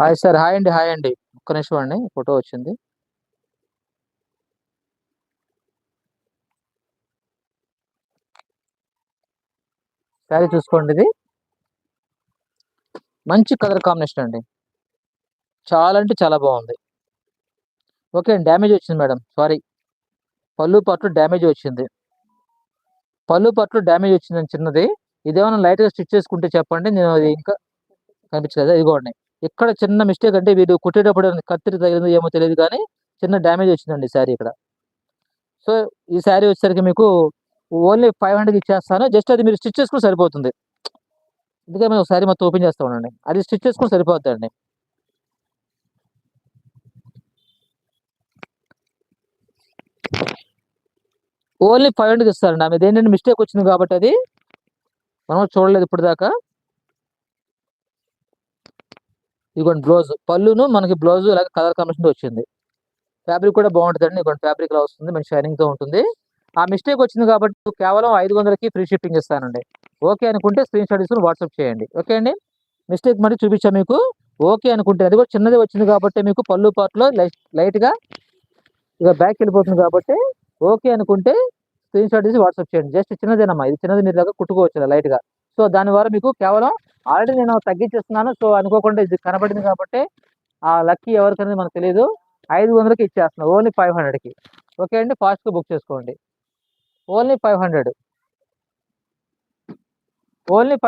Hi sir. Hi అండి. Hi అండి. ఒక్క నిమిషం అండి. ఫోటో వచ్చింది. శారీ చూసుకోండి ఇది. మంచి కలర్ కాంబినేషన్ అండి. చాలా అంటే చాలా బాగుంది. ఓకే అండి. డ్యామేజ్ వచ్చింది మేడం. సారీ. పళ్ళు పట్లు డ్యామేజ్ వచ్చింది. పళ్ళు పట్లు డ్యామేజ్ వచ్చిందండి చిన్నది. ఇదేమన్నా లైట్‌గా స్టిచ్ చేసుకుంటే చెప్పండి. నేను అది ఇంకా కనిపించలేదా? ఇదిగోండి. ఇక్కడ చిన్న మిస్టేక్ అంటే వీళ్ళు కుట్టేటప్పుడు కత్తిరి తగిలిందో ఏమో తెలీదు గానీ, చిన్న డ్యామేజ్ వచ్చిందండి శారీ ఇక్కడ. సో, ఈ శారీ వచ్చేసరికి మీకు ఓన్లీ 500కి ఇచ్చేస్తాను. జస్ట్ అది మీరు స్టిచ్ చేసుకుంటే సరిపోతుంది. అందుకే మేము ఒకసారి మొత్తం ఓపెన్ చేస్తా ఉండండి. అది స్టిచ్ చేసుకుంటే సరిపోద్దండి. ఓన్లీ 500కి ఇస్తానండి. ఆమెదేంటంటే మిస్టేక్ వచ్చింది కాబట్టి అది మనం చూడలేదు ఇప్పటిదాకా. ఇదిగోండి బ్లౌజ్. పళ్ళును మనకి బ్లౌజ్ ఇలాగ కలర్ కాంబినేషన్‌తో వచ్చింది. ఫ్యాబ్రిక్ కూడా బావుంటదండి. ఇదిగోండి ఫ్యాబ్రిక్ ఇలా వస్తుంది. మంచి షైనింగ్‌తో ఉంటుంది. ఆ మిస్టేక్ వచ్చింది కాబట్టి కేవలం 500కి ఫ్రీ షిప్పింగ్ ఇస్తానండి. ఓకే అనుకుంటే స్క్రీన్‌షాట్ తీసుకొని వాట్సాప్ చేయండి. ఓకే అండి. మిస్టేక్ మరి చూపించా మీకు. ఓకే అనుకుంటే అది కూడా చిన్నదే వచ్చింది కాబట్టి మీకు పళ్ళు పార్ట్‌లో లైట్‌గా ఇక బ్యాక్‌కెళ్ళిపోతుంది కాబట్టి ఓకే అనుకుంటే స్క్రీన్‌షాట్ తీసి వాట్సాప్ చేయండి. జస్ట్ చిన్నదేనమ్మా. ఇది చిన్నది మీరు ఇలాగ కుట్టుకోవచ్చు ఇలా లైట్‌గా. సో, దాని ద్వారా మీకు కేవలం ఆల్రెడీ నేను తగ్గించేస్తున్నాను. సో, అనుకోకుండా ఇది కనపడింది కాబట్టి ఆ లక్కీ ఎవరికనేది మనకు తెలీదు. 500కి ఇచ్చేస్తున్నా. ఓన్లీ 500కి. ఓకే అండి. ఫాస్ట్‌గా బుక్ చేసుకోండి. ఓన్లీ 500. ఓన్లీ